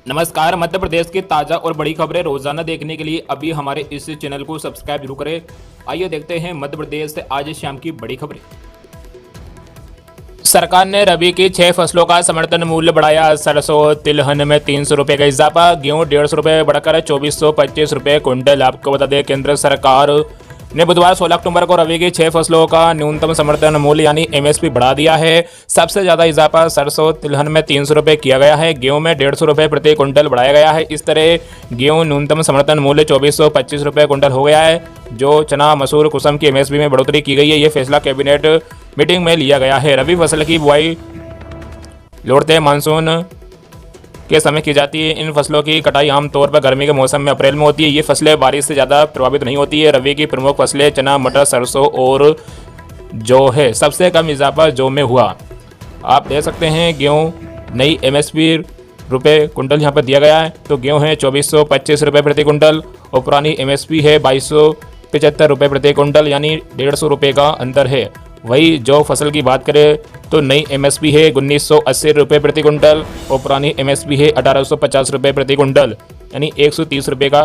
नमस्कार। मध्य प्रदेश की ताज़ा और बड़ी खबरें रोजाना देखने के लिए अभी हमारे इस चैनल को सब्सक्राइब जरूर करें। आइए देखते हैं मध्य प्रदेश से आज शाम की बड़ी खबरें। सरकार ने रबी की 6 फसलों का समर्थन मूल्य बढ़ाया। सरसों तिलहन में 300 रुपये का इजाफा, गेहूं 150 रुपये बढ़कर 2425 रुपये क्विंटल। आपको बता दें, केंद्र सरकार ने बुधवार 16 अक्टूबर को रबी की 6 फसलों का न्यूनतम समर्थन मूल्य यानी एमएसपी बढ़ा दिया है। सबसे ज़्यादा इजाफा सरसों तिलहन में 300 रुपये किया गया है। गेहूं में 150 रुपये प्रति क्विंटल बढ़ाया गया है। इस तरह गेहूं न्यूनतम समर्थन मूल्य 2425 रुपये क्विंटल हो गया है। जो चना मसूर कुसुम की एमएसपी में बढ़ोतरी की गई है, ये फैसला कैबिनेट मीटिंग में लिया गया है। रबी फसल की बुआई लौटते मानसून के समय की जाती है। इन फसलों की कटाई आमतौर पर गर्मी के मौसम में अप्रैल में होती है। ये फसलें बारिश से ज़्यादा प्रभावित नहीं होती है। रबी की प्रमुख फसलें चना, मटर, सरसों और जौ है। सबसे कम इजाफा जौ में हुआ। आप देख सकते हैं गेहूँ नई एमएसपी रुपये कुंटल यहाँ पर दिया गया है। तो गेहूँ है 2425 रुपये प्रति कुंटल और पुरानी एमएसपी है 2275 रुपये प्रति कुंटल, यानी 150 रुपये का अंतर है। वही जौ फसल की बात करें तो नई एमएसपी है 1980 रुपये प्रति कुंटल और पुरानी एमएसपी है 1850 रुपये प्रति कुंटल, यानी 130 रुपये का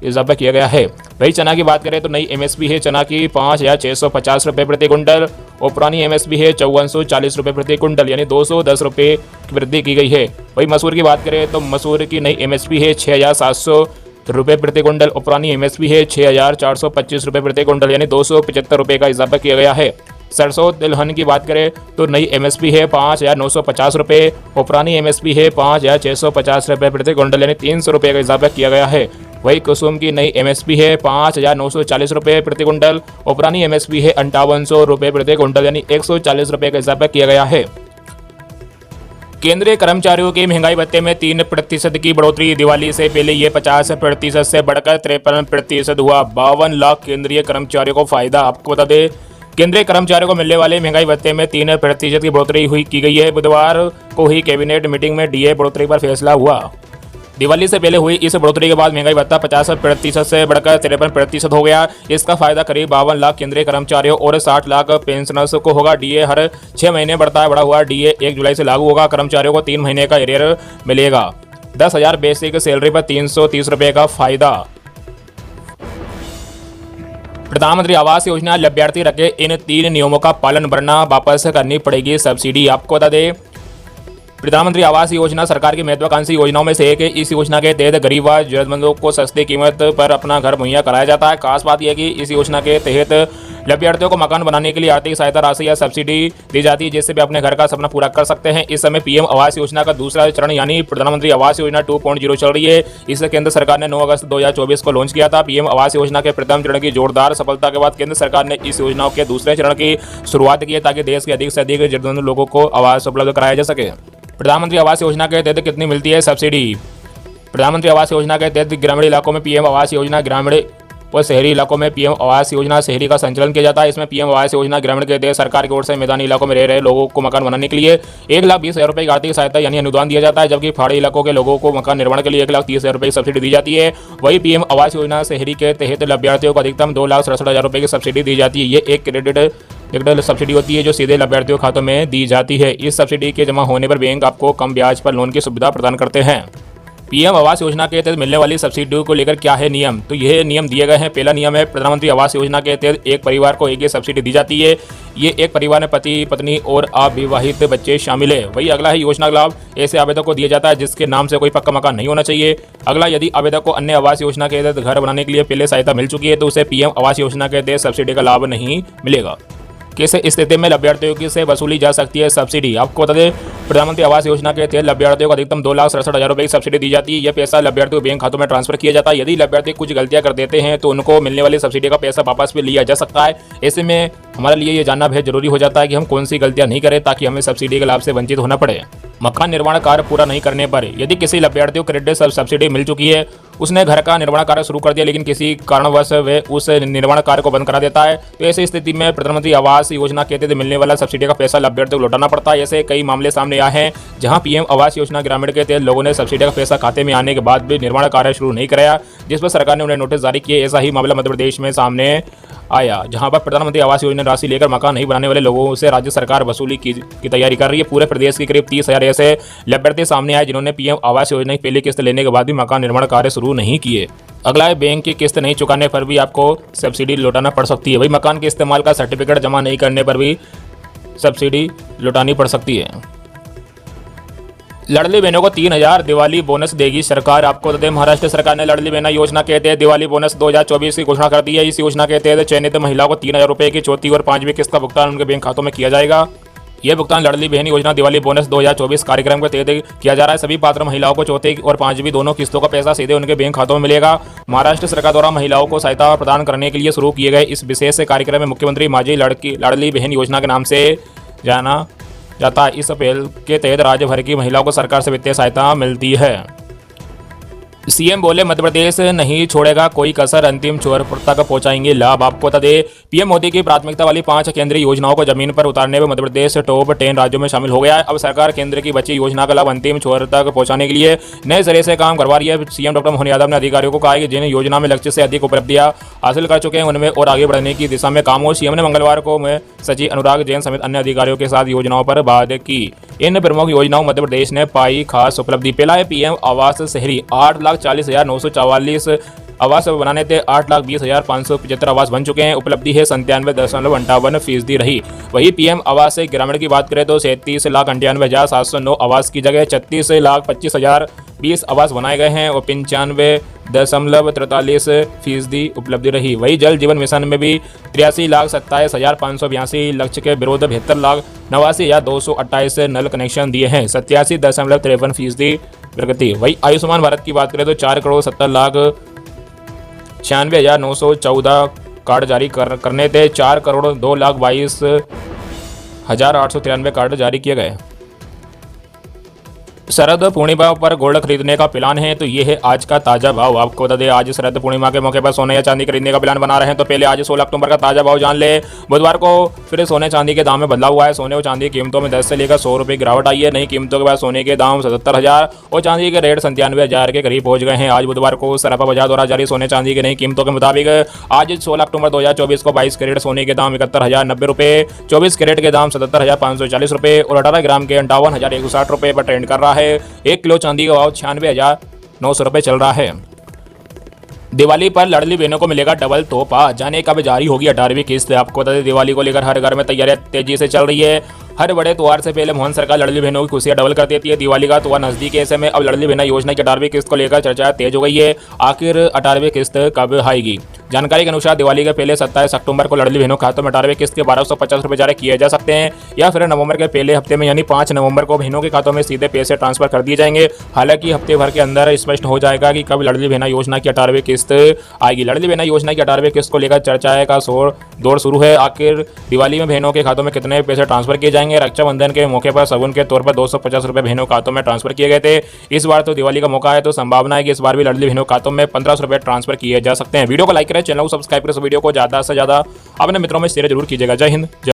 इजाफा किया गया है। वही चना की बात करें तो नई एमएसपी है चना की 5650 रुपये प्रति कुंटल और पुरानी एमएसपी है 5440 रुपये प्रति कुंटल, यानी 210 रुपये की वृद्धि की गई है। वही मसूर की बात करें तो मसूर की नई एमएसपी है 6700 रुपये प्रति कुंटल और पुरानी एमएसपी है 6425 रुपये प्रति कुंटल, यानी 275 रुपये का इजाफा किया गया है। सरसों तिलहन की बात करें तो नई एमएसपी है 5950 रुपये और पुरानी एमएसपी है 5650 रुपये प्रति क्विंटल, यानी 300 रुपये का इजाफा किया गया है। वही कुसुम की नई एमएसपी है 5940 रुपये प्रति क्विंटल और पुरानी एमएसपी है 5800 रुपये प्रति क्विंटल, यानी 140 रुपये का इजाफा किया गया है। केंद्रीय कर्मचारियों की महंगाई भत्ते में 3% की बढ़ोतरी। दिवाली से पहले ये 50% से बढ़कर 53% हुआ। 52 लाख केंद्रीय कर्मचारियों को फायदा। आपको बता दें, केंद्रीय कर्मचारियों को मिलने वाले महंगाई भत्ते में 3% की बढ़ोतरी की गई है। बुधवार को हुई कैबिनेट मीटिंग में डीए बढ़ोतरी पर फैसला हुआ। दिवाली से पहले हुई इस बढ़ोतरी के बाद महंगाई भत्ता 50% से बढ़कर 53% हो गया। इसका फायदा करीब 52 लाख केंद्रीय कर्मचारियों और 60 लाख पेंशनर्स को होगा। डीए हर 6 महीने बढ़ता है। बढ़ा हुआ डीए 1 जुलाई से लागू होगा। कर्मचारियों को 3 महीने का एरियर मिलेगा। 10,000 बेसिक सैलरी पर 330 रुपये का फायदा। प्रधानमंत्री आवास योजना लाभार्थी रखे इन 3 नियमों का पालन वरना वापस करनी पड़ेगी सब्सिडी। आपको बता दें, प्रधानमंत्री आवास योजना सरकार की महत्वाकांक्षी योजनाओं में से एक है। इस योजना के तहत गरीब व जरूरतमंदों को सस्ती कीमत पर अपना घर मुहैया कराया जाता है। खास बात यह है कि इस योजना के तहत लाभार्थियों को मकान बनाने के लिए आर्थिक सहायता राशि या सब्सिडी दी जाती है, जिससे वे अपने घर का सपना पूरा कर सकते हैं। इस समय पीएम आवास योजना का दूसरा चरण यानी प्रधानमंत्री आवास योजना 2.0 चल रही है। इसे केंद्र सरकार ने 9 अगस्त 2024 को लॉन्च किया था। पीएम आवास योजना के प्रथम चरण की जोरदार सफलता के बाद केंद्र सरकार ने इस योजना के दूसरे चरण की शुरुआत की है, ताकि देश के अधिक से अधिक जरूरतमंद लोगों को आवास उपलब्ध कराया जा सके। प्रधानमंत्री आवास योजना के तहत कितनी मिलती है सब्सिडी? प्रधानमंत्री आवास योजना के तहत ग्रामीण इलाकों में पीएम आवास योजना, ग्रामीण और शहरी इलाकों में पीएम आवास योजना शहरी का संचालन किया जाता है। इसमें पीएम आवास योजना ग्रामीण के तहत सरकार की ओर से मैदानी इलाकों में रह रहे लोगों को मकान बनाने के लिए 1,20,000 रुपये की आर्थिक सहायता यानी अनुदान दिया जाता है, जबकि पहाड़ी इलाकोों के लोगों को मकान निर्माण के लिए 1,30,000 रुपये की सब्सिडी दी जाती है। वही पीएम आवास योजना शहरी के तहत लाभार्थियों को अधिकतम 2,67,000 रुपये की सब्सिडी दी जाती है। ये एक क्रेडिट सब्सिडी होती है जो सीधे लाभार्थियों के खातों में दी जाती है। इस सब्सिडी के जमा होने पर बैंक आपको कम ब्याज पर लोन की सुविधा प्रदान करते हैं। पीएम आवास योजना के तहत मिलने वाली सब्सिडी को लेकर क्या है नियम? तो यह नियम दिए गए हैं। पहला नियम है, प्रधानमंत्री आवास योजना के तहत एक परिवार को एक सब्सिडी दी जाती है। ये एक परिवार में पति, पत्नी और अविवाहित बच्चे शामिल है। वही अगला है, योजना का लाभ ऐसे आवेदक को दिया जाता है जिसके नाम से कोई पक्का मकान नहीं होना चाहिए। अगला, यदि आवेदक को अन्य आवास योजना के तहत घर बनाने के लिए पहले सहायता मिल चुकी है तो उसे पीएम आवास योजना के तहत सब्सिडी का लाभ नहीं मिलेगा। किस स्थिति में लाभार्थियों से वसूली जा सकती है सब्सिडी? आपको बता दें, प्रधानमंत्री आवास योजना के तहत लाभार्थियों को अधिकतम 2,67,000 रुपये की सब्सिडी दी जाती है। यह पैसा लाभार्थियों के बैंक खातों में ट्रांसफर किया जाता है। यदि लाभार्थी कुछ गलतियां कर देते हैं तो उनको मिलने वाली सब्सिडी का पैसा वापस भी लिया जा सकता है। ऐसे में हमारे लिए ये जानना बेहद जरूरी हो जाता है कि हम कौन सी गलतियां नहीं करें ताकि हमें सब्सिडी के लाभ से वंचित होना पड़े। मकान निर्माण कार्य पूरा नहीं करने पर यदि किसी लाभार्थी को क्रेडिट सब्सिडी मिल चुकी है, उसने घर का निर्माण कार्य शुरू कर दिया लेकिन किसी कारणवश वे उस निर्माण कार्य को बंद करा देता है, तो ऐसी स्थिति में प्रधानमंत्री आवास योजना के तहत मिलने वाला सब्सिडी का पैसा लाभार्थी को लौटाना पड़ता है। ऐसे कई मामले सामने आए हैं जहां पीएम आवास योजना ग्रामीण के तहत लोगों ने सब्सिडी का पैसा खाते में आने के बाद भी निर्माण कार्य शुरू नहीं कराया, जिस पर सरकार ने उन्हें नोटिस जारी किए। ऐसा ही मामला मध्य प्रदेश में सामने आया, जहां पर प्रधानमंत्री आवास योजना राशि लेकर मकान नहीं बनाने वाले लोगों से राज्य सरकार वसूली की तैयारी कर रही है। पूरे प्रदेश के करीब 30,000 ऐसे लाभार्थी सामने आए जिन्होंने पीएम आवास योजना की पहली किस्त लेने के बाद भी मकान निर्माण कार्य शुरू नहीं किए। अगला है, बैंक की किस्त नहीं चुकाने पर भी आपको सब्सिडी लौटाना पड़ सकती है। वही मकान के इस्तेमाल का सर्टिफिकेट जमा नहीं करने पर भी सब्सिडी लौटानी पड़ सकती है। लाडली बहनों को 3,000 दिवाली बोनस देगी सरकार। आपको बता दें, महाराष्ट्र सरकार ने लाडली बहना योजना के तहत दिवाली बोनस 2024 की घोषणा कर दी है। इस योजना के तहत चयनित महिलाओं को 3,000 रुपये की चौथी और पांचवी किस्त का भुगतान उनके बैंक खातों में किया जाएगा। यह भुगतान लाडली बहन योजना दिवाली बोनस 2024 कार्यक्रम के तहत किया जा रहा है। सभी पात्र महिलाओं को चौथी और पांचवी दोनों किस्तों का पैसा सीधे उनके बैंक खातों में मिलेगा। महाराष्ट्र सरकार द्वारा महिलाओं को सहायता प्रदान करने के लिए शुरू किए गए इस विशेष कार्यक्रम में मुख्यमंत्री माझी लाडली बहन योजना के नाम से जाना जाता है। इस पहल के तहत राज्य भर की महिलाओं को सरकार से वित्तीय सहायता मिलती है। सीएम बोले, मध्य प्रदेश नहीं छोड़ेगा कोई कसर, अंतिम छोर तक पहुंचाएंगे लाभ। आपको बता दें, पीएम मोदी की प्राथमिकता वाली 5 केंद्रीय योजनाओं को जमीन पर उतारने में मध्य प्रदेश टॉप 10 राज्यों में शामिल हो गया है। अब सरकार केंद्र की बची योजना का लाभ अंतिम छोर तक पहुंचाने के लिए नए सिरे से काम करवा रही है। सीएम डॉक्टर मोहन यादव ने अधिकारियों को कहा कि जिन योजना में लक्ष्य से अधिक उपलब्धियां हासिल कर चुके हैं उनमें और आगे बढ़ने की दिशा में काम हो। सीएम ने मंगलवार को सचिव अनुराग जैन समेत अन्य अधिकारियों के साथ योजनाओं पर बात की। इन प्रमुख योजनाओं मध्य प्रदेश ने पाई खास उपलब्धि। पहला है पीएम आवास शहरी, 8,40,944 आवास बनाने थे, 8,20,575 आवास बन चुके हैं। उपलब्धि है 97.58% रही। वही पीएम आवास ग्रामीण की बात करें तो 37,98,709 आवास की जगह 36,25,020 आवास बनाए गए हैं और 95.43% उपलब्धि रही। वही जल जीवन मिशन में भी 83,27,582 लक्ष्य के विरुद्ध 72,89,228 नल कनेक्शन दिए हैं, 87.53% प्रगति। वही आयुष्मान भारत की बात करें तो 4,70,96,914 कार्ड जारी करने थे, 4,02,22,893 कार्ड जारी किए गए। शरद पूर्णिमा पर गोल्ड खरीदने का प्लान है तो ये है आज का ताजा भाव। आपको बता दें, आज शरद पूर्णिमा के मौके पर सोने या चांदी खरीदने का प्लान बना रहे हैं तो पहले आज 16 अक्टूबर का ताजा भाव जान ले। बुधवार को फिर सोने चांदी के दाम में बदलाव हुआ है। सोने और चांदी की कीमतों में 10 से लेकर 100 रुपये गिरावट आई है। नई कीमतों के बाद सोने के दाम 77,000 और चांदी के रेट 97,000 के करीब पहुंच गए हैं। आज बुधवार को सराफा बाजार द्वारा जारी सोने चांदी की नई कीमतों के मुताबिक आज 16 अक्टूबर 2024 को 22 कैरेट सोने के दाम 71,090 रुपये, 24 कैरेट के दाम 77,540 रुपये और 18 ग्राम के 58,160 रुपये पर ट्रेंड कर रहा है। 1 किलो चांदी का भाव 96,900 रुपये चल रहा है। दिवाली पर लाडली बहनों को मिलेगा डबल तोहफा, जाने कब जारी होगी 18वीं किस्त। आपको बता दें, दिवाली को लेकर हर घर में तैयारियां तेजी से चल रही है। हर बड़े त्योहार से पहले मोहन सरकार लाडली बहनों की खुशियां डबल कर देती है। दिवाली का त्योहार नजदीक है, ऐसे में अब लाडली बहना योजना की 18वीं किस्त को लेकर चर्चा तेज हो गई है। आखिर 18वीं किस्त कब आएगी? जानकारी के अनुसार दिवाली के पहले 27 अक्टूबर को लाडली बहनों खातों में 18वीं किस्त के 1,250 रुपये जारी किए जा सकते हैं या फिर नवंबर के पहले हफ्ते में यानी 5 नवंबर को बहनों के खातों में सीधे पैसे ट्रांसफर कर दिए जाएंगे। हालांकि हफ्ते भर के अंदर स्पष्ट हो जाएगा कि कब लाडली बहना योजना की 18वीं किस्त आएगी। लाडली बहना योजना की 18वीं किस्त को लेकर चर्चा का दौर शुरू है। आखिर दिवाली में बहनों के खातों में कितने पैसे ट्रांसफर किए जाएंगे? रक्षाबंधन के मौके पर शगुन के तौर पर 250 रुपये बहनों खातों में ट्रांसफर किए गए थे। इस बार तो दिवाली का मौका है तो संभावना है कि इस बार भी लाडली बहनों खातों में 1500 रुपये ट्रांसफर किए जा सकते हैं। वीडियो को लाइक करें, चैनल को सब्सक्राइब करें, वीडियो को ज़्यादा से ज़्यादा अपने मित्रों में शेयर जरूर कीजिएगा। जय हिंद।